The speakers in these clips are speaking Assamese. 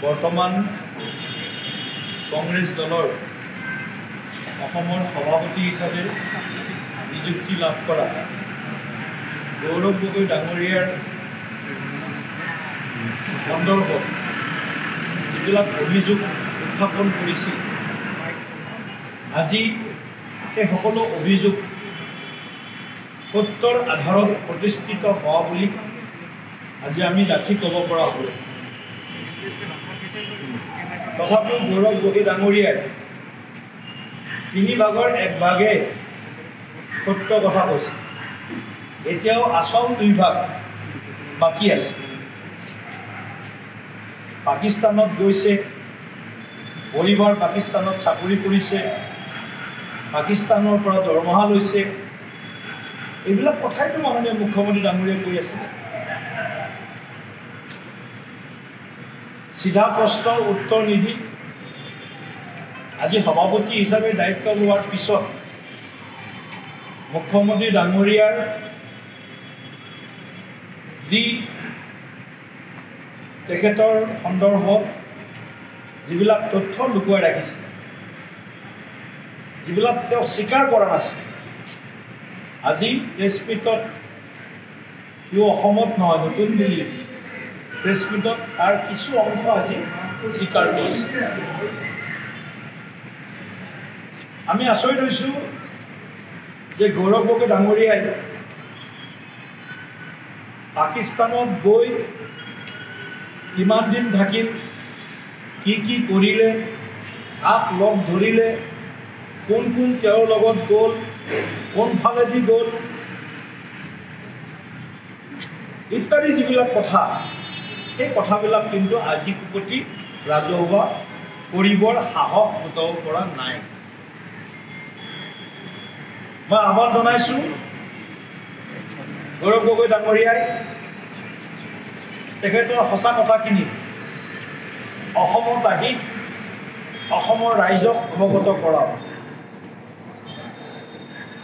বৰ্তমান কংগ্ৰেছ দলৰ অসমৰ সভাপতি হিচাপে নিযুক্তি লাভ কৰা গৌৰৱ গগৈ ডাঙৰীয়াৰ সন্দৰ্ভত যিবিলাক অভিযোগ উত্থাপন কৰিছিল, আজি সেই সকলো অভিযোগ সত্যৰ আধাৰত প্ৰতিষ্ঠিত হোৱা বুলি আজি আমি ডাঠি ক'ব পৰা হ'ল। তথাপিও গৌৰৱ গগৈ ডাঙৰীয়াই 3 ভাগৰ 1 ভাগে সত্য কথা কৈছে। এতিয়াও আচল 2 ভাগ বাকী আছে। পাকিস্তানত গৈছে, পৰিবাৰ পাকিস্তানত চাকৰি কৰিছে, পাকিস্তানৰ পৰা দৰমহা লৈছে, এইবিলাক কথাইতো মাননীয় মুখ্যমন্ত্ৰী ডাঙৰীয়াই কৈ আছে। চিধা প্ৰশ্নৰ উত্তৰ নিদি আজি সভাপতি হিচাপে দায়িত্ব লোৱাৰ পিছত মুখ্যমন্ত্ৰী ডাঙৰীয়াৰ যি তেখেতৰ সন্দৰ্ভত যিবিলাক তথ্য লুকুৱাই ৰাখিছে, যিবিলাক তেওঁ স্বীকাৰ কৰা নাছিল, আজি প্ৰেছমিটত সিও অসমত নহয় নতুন দিল্লীত প্ৰেছমিটত তাৰ কিছু অংশ আজি স্বীকাৰ কৰিছে। আমি আচৰিত হৈছোঁ যে গৌৰৱ গগৈ ডাঙৰীয়াই পাকিস্তানত গৈ কিমান দিন থাকিল, কি কৰিলে, কাক লগ ধৰিলে, কোন তেওঁৰ লগত গ'ল, কোনফালেদি গ'ল ইত্যাদি যিবিলাক কথা, সেই কথাবিলাক কিন্তু আজি প্ৰতি ৰাজহুৱা কৰিবৰ সাহস গোটাব পৰা নাই। মই আহ্বান জনাইছোঁ গৌৰৱ গগৈ ডাঙৰীয়াই তেখেতৰ সঁচা কথাখিনি অসমত আহি অসমৰ ৰাইজক অৱগত কৰাওক।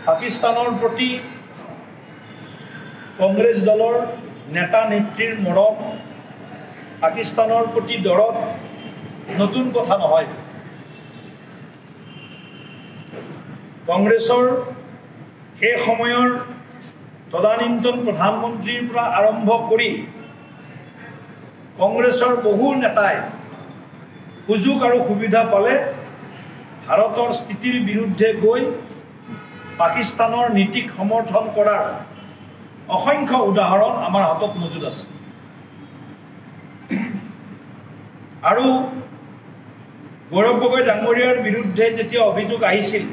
পাকিস্তানৰ প্ৰতি কংগ্ৰেছ দলৰ নেতা নেত্ৰীৰ মৰম, পাকিস্তানৰ প্ৰতি দৰদ নতুন কথা নহয়। কংগ্ৰেছৰ সেই সময়ৰ তদানীন্তন প্ৰধানমন্ত্ৰীৰ পৰা আৰম্ভ কৰি কংগ্ৰেছৰ বহু নেতাই সুযোগ আৰু সুবিধা পালে ভাৰতৰ স্থিতিৰ বিৰুদ্ধে গৈ পাকিস্তানৰ নীতিক সমৰ্থন কৰাৰ অসংখ্য উদাহৰণ আমাৰ হাতত মজুদ আছে। আৰু গৌৰৱ গগৈ ডাঙৰীয়াৰ বিৰুদ্ধে যেতিয়া অভিযোগ আহিছিল,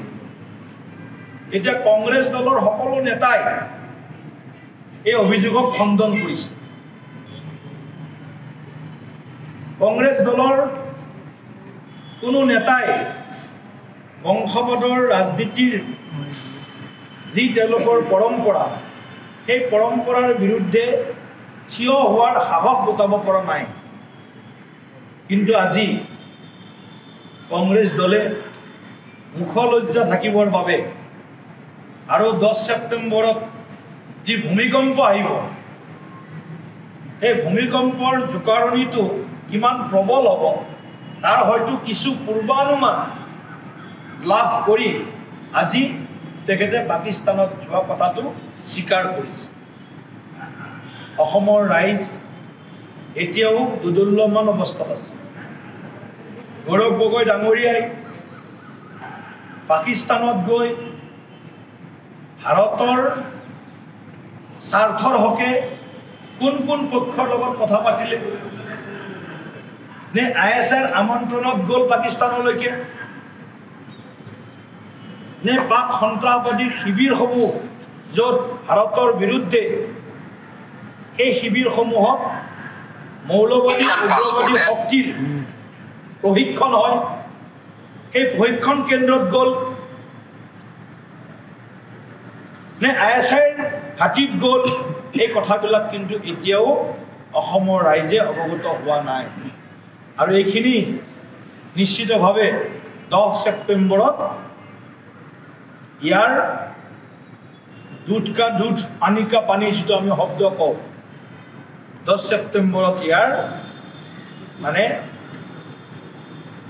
তেতিয়া কংগ্ৰেছ দলৰ সকলো নেতাই এই অভিযোগক খণ্ডন কৰিছে। কংগ্ৰেছ দলৰ কোনো নেতাই বংশবাদৰ ৰাজনীতিৰ যি তেওঁলোকৰ পৰম্পৰা, সেই পৰম্পৰাৰ বিৰুদ্ধে থিয় হোৱাৰ সাহস গোটাব পৰা নাই। কিন্তু আজি কংগ্ৰেছ দলে মুখলজ্জা থাকিবৰ বাবে আৰু 10 ছেপ্টেম্বৰত যি ভূমিকম্প আহিব, সেই ভূমিকম্পৰ জোকাৰণিটো কিমান প্ৰবল হ'ব তাৰ হয়তো কিছু পূৰ্বানুমান লাভ কৰি আজি তেখেতে পাকিস্তানত যোৱা কথাটো স্বীকাৰ কৰিছে। অসমৰ ৰাইজ এতিয়াও দুদুল্যমান অৱস্থাত আছে। গৌৰৱ গগৈ ডাঙৰীয়াই পাকিস্তানত গৈ ভাৰতৰ স্বাৰ্থৰ হকে কোন পক্ষৰ লগত কথা পাতিলে, নে ISR আমন্ত্ৰণত গ'ল পাকিস্তানলৈকে, নে পাক সন্ত্ৰাসবাদীৰ শিবিৰসমূহ য'ত ভাৰতৰ বিৰুদ্ধে সেই শিবিৰসমূহত মৌলবাদী উগ্ৰবাদী শক্তিৰ প্ৰশিক্ষণ হয়, সেই প্ৰশিক্ষণ কেন্দ্ৰত গ'ল, নে ISR ঘাটিত গ'ল, এই কথাবিলাক কিন্তু এতিয়াও অসমৰ ৰাইজে অৱগত হোৱা নাই। আৰু এইখিনি নিশ্চিতভাৱে 10 ছেপ্টেম্বৰত ইয়াৰ দুধ কা দুধ পানী কা পানী যিটো আমি শব্দ কওঁ, 10 ছেপ্টেম্বৰত ইয়াৰ মানে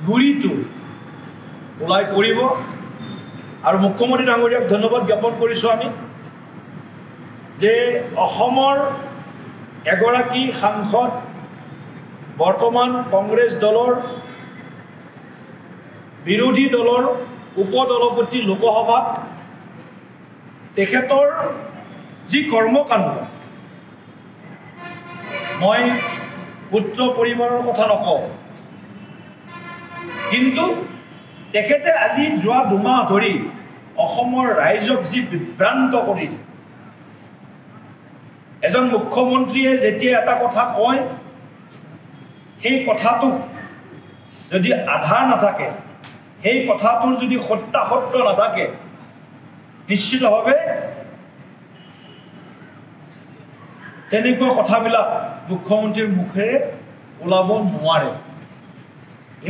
গুৰিটো ওলাই পৰিব আৰু মুখ্যমন্ত্ৰী ডাঙৰীয়াক ধন্যবাদ জ্ঞাপন কৰিছোঁ আমি যে অসমৰ এগৰাকী সাংসদ বৰ্তমান কংগ্ৰেছ দলৰ বিৰোধী দলৰ উপদলপতি লোকসভাত তেখেতৰ যি কৰ্মকাণ্ড মই পুত্ৰ পৰিবাৰৰ কথা নকওঁ কিন্তু তেখেতে আজি যোৱা দুমাহ ধৰি অসমৰ ৰাইজক যি বিভ্ৰান্ত কৰি এজন মুখ্যমন্ত্ৰীয়ে যেতিয়া এটা কথা কয় সেই কথাটো যদি আধাৰ নাথাকে সেই কথাটোৰ যদি সত্যাসত্য নাথাকে নিশ্চিতভাৱে তেনেকুৱা কথাবিলাক মুখ্যমন্ত্ৰীৰ মুখেৰে ওলাব নোৱাৰে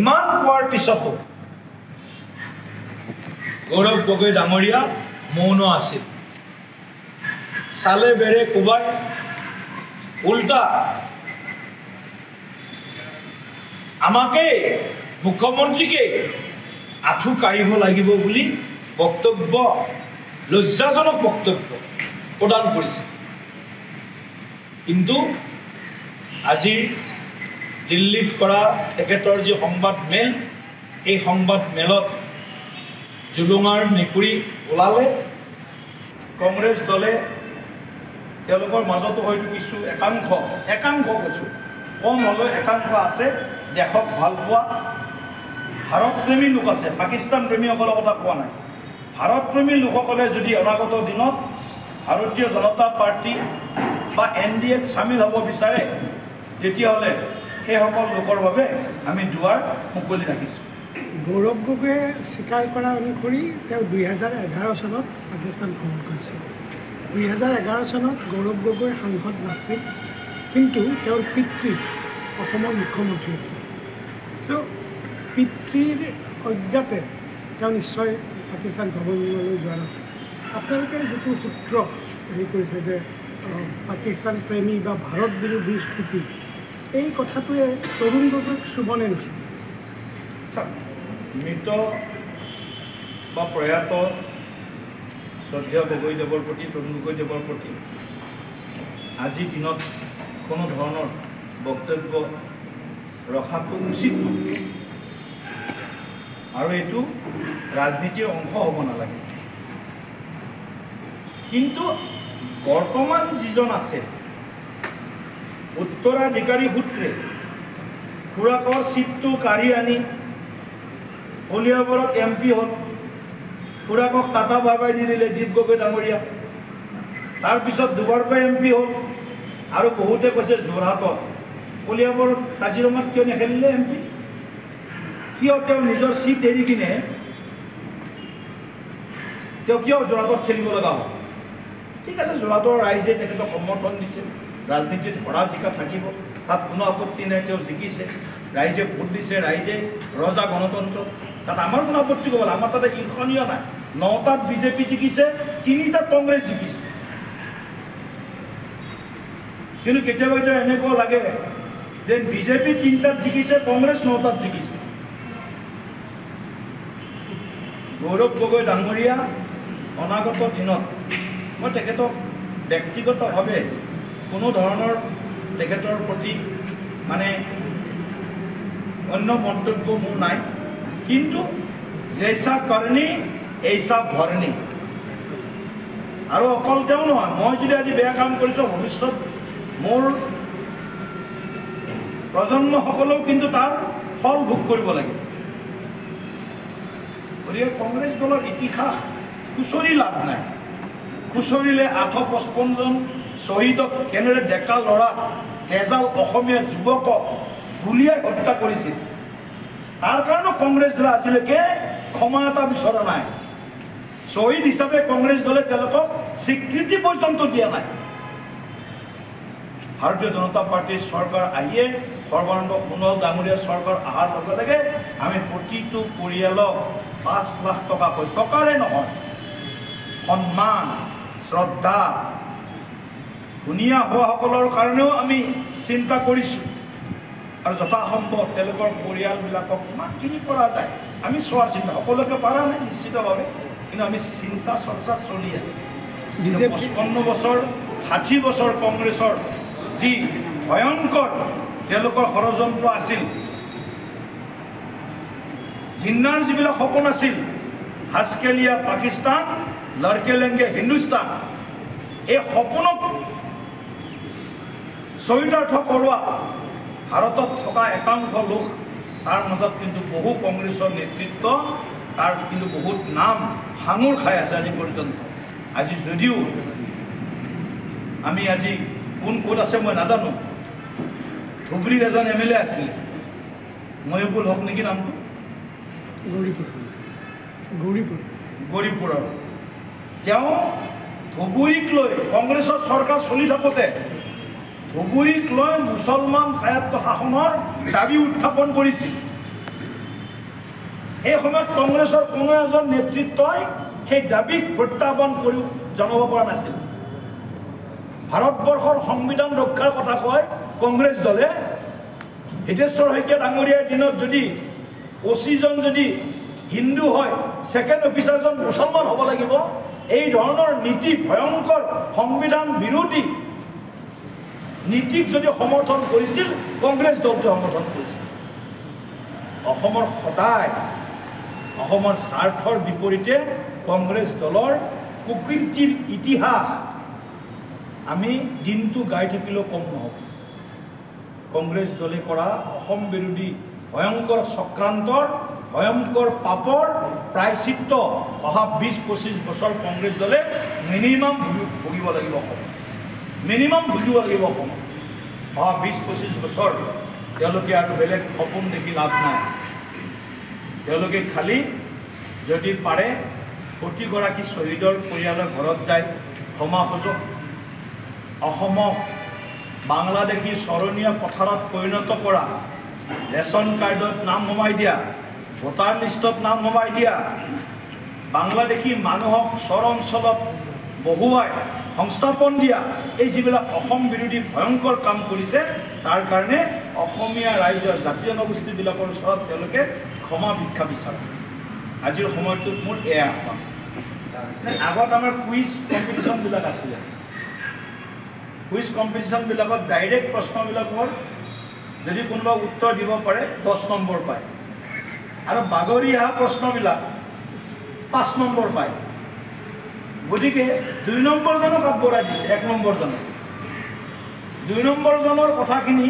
ইমান কোৱাৰ পিছতো গৌৰৱ গগৈ ডাঙৰীয়া মৌন আছিল চালে বেৰে কোবাই উল্টা আমাকে মুখ্যমন্ত্ৰীকে আঁঠু কাঢ়িব লাগিব বুলি বক্তব্য লজ্জাজনক বক্তব্য প্ৰদান কৰিছে কিন্তু আজি দিল্লীত কৰা তেখেতৰ যি সংবাদ মেল এই সংবাদ মেলত জুলুঙাৰ মেকুৰী ওলালে কংগ্ৰেছ দলে তেওঁলোকৰ মাজতো হয়তো কিছু একাংশ কৈছোঁ কম হ'লেও একাংশ আছে দেশক ভাল পোৱা ভাৰতপ্ৰেমী লোক আছে পাকিস্তান প্ৰেমীসকলৰ কথা কোৱা নাই ভাৰতপ্ৰেমী লোকসকলে যদি অনাগত দিনত ভাৰতীয় জনতা পাৰ্টি বা NDAত চামিল হ'ব বিচাৰে তেতিয়াহ'লে সেইসকল লোকৰ বাবে আমি দুৱাৰ মুকলি ৰাখিছোঁ গৌৰৱ গগৈয়ে স্বীকাৰ কৰা অনুসৰি তেওঁ 2011 চনত পাকিস্তান ভ্ৰমণ কৰিছিল 2011 চনত গৌৰৱ গগৈ সাংসদ নাছিল কিন্তু তেওঁৰ পিতৃ অসমৰ মুখ্যমন্ত্ৰী আছিল তো পিতৃৰ অজ্ঞাতে তেওঁ নিশ্চয় পাকিস্তান ভ্ৰমণলৈ যোৱা নাছিল আপোনালোকে যিটো সূত্ৰ হেৰি কৰিছে যে পাকিস্তান প্ৰেমী বা ভাৰত বিৰোধী স্থিতি এই কথাটোৱে তৰুণ গগৈক চুবনে নুচুবে মৃত বা প্ৰয়াত শ্ৰদ্ধেয় গগৈদেৱৰ প্ৰতি তৰুণ গগৈদেৱৰ প্ৰতি আজিৰ দিনত কোনো ধৰণৰ বক্তব্য ৰখাটো উচিত নহয় আৰু এইটো ৰাজনীতিৰ অংশ হ'ব নালাগে কিন্তু বৰ্তমান যিজন আছে উত্তৰাধিকাৰী সূত্ৰে খুৰাকৰ চিটটো কাঢ়ি আনি কলিয়াবৰত MP হ'ল খুৰাকক টাটা বাবাই দি দিলে দীপ গগৈ ডাঙৰীয়া তাৰপিছত দুবাৰকৈ MP হ'ল আৰু বহুতে কৈছে যোৰহাটত কলিয়াবৰত কাজিৰঙাত কিয় নেখেলিলে MP কিয় তেওঁ নিজৰ চিট এৰি কিনে তেওঁ কিয় যোৰহাটত খেলিব লগা হ'ল ঠিক আছে যোৰহাটৰ ৰাইজে তেখেতক সমৰ্থন দিছে ৰাজনীতিত হৰা জিকা থাকিব তাত কোনো আপত্তি নাই তেওঁ জিকিছে ৰাইজে ভোট দিছে ৰাইজে ৰজা গণতন্ত্ৰ তাত আমাৰ কোনো আপত্তি ক'ব আমাৰ তাতে ঈৰ্ষণীয় নাই 9টাত বিজেপি জিকিছে 3টাত কংগ্ৰেছ জিকিছে কিন্তু কেতিয়াবা কেতিয়াবা এনেকুৱা লাগে যে বিজেপি 3টাত জিকিছে কংগ্ৰেছ 9টাত জিকিছে গৌৰৱ গগৈ ডাঙৰীয়া অনাগত দিনত মই তেখেতক ব্যক্তিগতভাৱে কোনো ধৰণৰ তেখেতৰ প্ৰতি মানে অন্য মন্তব্য মোৰ নাই কিন্তু জেইচা কৰনি এইচা ভৰণি আৰু অকল তেওঁ নহয় মই যদি আজি বেয়া কাম কৰিছোঁ ভৱিষ্যত মোৰ প্ৰজন্মসকলেও কিন্তু তাৰ ফল ভোগ কৰিব লাগে গতিকে কংগ্ৰেছ দলৰ ইতিহাস খুচৰি লাভ নাই খুচৰিলে 855 জন শ্বহীদক কেনেদৰে ডেকা ল'ৰা এজাল অসমীয়া যুৱকক গুলীয়াই হত্যা কৰিছিল তাৰ কাৰণে কংগ্ৰেছ দলে আজিলৈকে ক্ষমা এটা বিচৰা নাই শ্বহীদ হিচাপে কংগ্ৰেছ দলে তেওঁলোকক স্বীকৃতি পৰ্যন্ত দিয়া নাই ভাৰতীয় জনতা পাৰ্টিৰ চৰকাৰ আহিয়ে সৰ্বানন্দ সোণোৱাল ডাঙৰীয়া চৰকাৰ অহাৰ লগে লগে আমি প্ৰতিটো পৰিয়ালক 5 লাখ টকাকৈ টকাৰে নহয় সন্মান শ্ৰদ্ধা ধুনীয়া হোৱাসকলৰ কাৰণেও আমি চিন্তা কৰিছোঁ আৰু যথাসম্ভৱ তেওঁলোকৰ পৰিয়ালবিলাকক কিমানখিনি পৰা যায় আমি চোৱাৰ চিন্তা সকলোকে পৰা নাই নিশ্চিতভাৱে, কিন্তু আমি চিন্তা চৰ্চা চলি আছে। 55 বছৰ 60 বছৰ কংগ্ৰেছৰ যি ভয়ংকৰ তেওঁলোকৰ ষড়যন্ত্ৰ আছিল, জিন্নাৰ যিবিলাক সপোন আছিল, হাজকে লিয়া পাকিস্তান লড়কে লেংগে হিন্দুস্তান, এই সপোনক চৰিতাৰ্থ কৰোৱা ভাৰতত থকা একাংশ লোক, তাৰ মাজত কিন্তু বহু কংগ্ৰেছৰ নেতৃত্ব, তাৰ কিন্তু বহুত নাম সাঙুৰ খাই আছে আজি পৰ্যন্ত। আজি যদিও আমি আজি কোন ক'ত আছে মই নাজানো, ধুবুৰীৰ এজন MLA আছিলে, মহিবুল হক নেকি নামটো, গৌৰীপুৰৰ, তেওঁ ধুবুৰীক লৈ কংগ্ৰেছৰ চৰকাৰ চলি থাকোঁতে ধুবুৰীক লৈ মুছলমান স্বায়ত্ত শাসনৰ দাবী উত্থাপন কৰিছিল। সেই সময়ত কংগ্ৰেছৰ কোনো এজন নেতৃত্বই সেই দাবীক প্ৰত্যাহ্বান কৰি জনাব পৰা নাছিল। ভাৰতবৰ্ষৰ সংবিধান ৰক্ষাৰ কথা কয় কংগ্ৰেছ দলে, হিতেশ্বৰ শইকীয়া ডাঙৰীয়াৰ দিনত যদি 25 জন যদি হিন্দু হয়, ছেকেণ্ড অফিচাৰজন মুছলমান হ'ব লাগিব, এই ধৰণৰ নীতি ভয়ংকৰ সংবিধান বিৰোধী নীতিক যদি সমৰ্থন কৰিছিল কংগ্ৰেছ দলটোৱে সমৰ্থন কৰিছিল। অসমৰ সদায় অসমৰ স্বাৰ্থৰ বিপৰীতে কংগ্ৰেছ দলৰ কুকীৰ্তিৰ ইতিহাস আমি দিনটো গাই থাকিলেও কম নহ'ব। কংগ্ৰেছ দলে কৰা অসম বিৰোধী ভয়ংকৰ চক্ৰান্তৰ, ভয়ংকৰ পাপৰ প্ৰায়চিত্ত অহা 20-25 বছৰ কংগ্ৰেছ দলে মিনিমাম ভুগিব লাগিব। মিনিমাম ভুগিব লাগিব অসমত অহা 20-25 বছৰ। তেওঁলোকে আৰু বেলেগ সপোন দেখি লাভ নাই। তেওঁলোকে খালি যদি পাৰে প্ৰতিগৰাকী শ্বহীদৰ পৰিয়ালৰ ঘৰত যায় ক্ষমা খোজক, অসমক বাংলাদেশী চৰণীয়া পথাৰত পৰিণত কৰা, ৰেচন কাৰ্ডত নাম সোমাই দিয়া, ভোটাৰ লিষ্টত নাম সোমাই দিয়া, বাংলাদেশী মানুহক চৰ অঞ্চলত বহুৱাই সংস্থাপন দিয়া, এই যিবিলাক অসম বিৰোধী ভয়ংকৰ কাম কৰিছে, তাৰ কাৰণে অসমীয়া ৰাইজৰ জাতি জনগোষ্ঠীবিলাকৰ ওচৰত তেওঁলোকে ক্ষমা ভিক্ষা বিচাৰে। আজিৰ সময়টোত মোৰ এয়া আহ্বান। আগত আমাৰ কুইজ কম্পিটিশ্যনবিলাক আছিলে, কুইজ কম্পিটিশ্যনবিলাকত ডাইৰেক্ট প্ৰশ্নবিলাকৰ যদি কোনোবা উত্তৰ দিব পাৰে 10 নম্বৰ পায়, আৰু বাগৰি অহা প্ৰশ্নবিলাক 5 নম্বৰ পায়। গতিকে 2 নম্বৰজনক আগবঢ়াই দিছে 1 নম্বৰজনক। 2 নম্বৰজনৰ কথাখিনি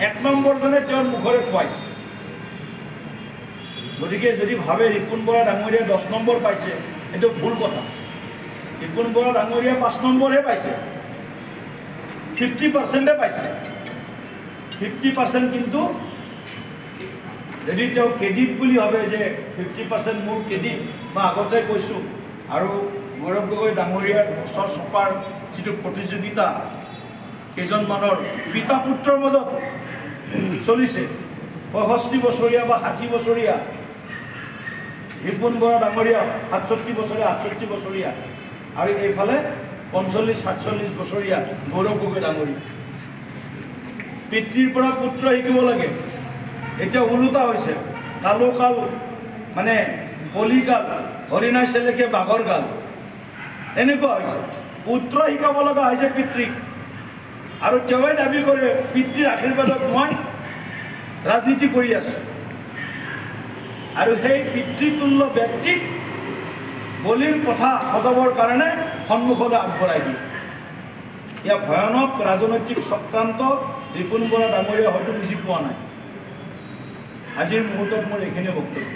1 নম্বৰজনে তেওঁৰ মুখৰে খুৱাইছে। গতিকে যদি ভাবে ৰিপুণ বৰা ডাঙৰীয়া 10 নম্বৰ পাইছে, এইটো ভুল কথা। ৰিপুণ বৰা ডাঙৰীয়া 5 নম্বৰহে পাইছে, 50%হে পাইছে। 50% কিন্তু যদি তেওঁ ক্ৰেডিট বুলি ভাবে যে 50% মোৰ ক্ৰেডিট, মই আগতে কৈছোঁ। আৰু গৌৰৱ গগৈ ডাঙৰীয়াৰ ওচৰ চপাৰ যিটো প্ৰতিযোগিতা কেইজনমানৰ পিতা পুত্ৰৰ মাজত চলিছে, 65 বছৰীয়া বা 60 বছৰীয়া ৰিপুণ বৰা ডাঙৰীয়া 67 বছৰীয়া 68 বছৰীয়া, আৰু এইফালে 45-47 বছৰীয়া গৌৰৱ গগৈ ডাঙৰীয়া। পিতৃৰ পৰা পুত্ৰ শিকিব লাগে। এতিয়া ওলোটা হৈছে, কাল মানে কলিকাল, হৰিণাই চেলেকে বাঘৰ গাল, এনেকুৱা হৈছে। পুত্ৰ শিকাব লগা হৈছে পিতৃক, আৰু তেওঁৱে দাবী কৰে পিতৃৰ আশীৰ্বাদত মই ৰাজনীতি কৰি আছোঁ। আৰু সেই পিতৃতুল্য ব্যক্তিক বলিৰ কথা সজাবৰ কাৰণে সন্মুখলৈ আগবঢ়াই দিয়ে। এয়া ভয়ানক ৰাজনৈতিক চক্ৰান্ত ৰিপুণ বৰা ডাঙৰীয়া হয়তো বুজি পোৱা নাই। আজিৰ মুহূৰ্তত মোৰ এইখিনিয়ে বক্তব্য।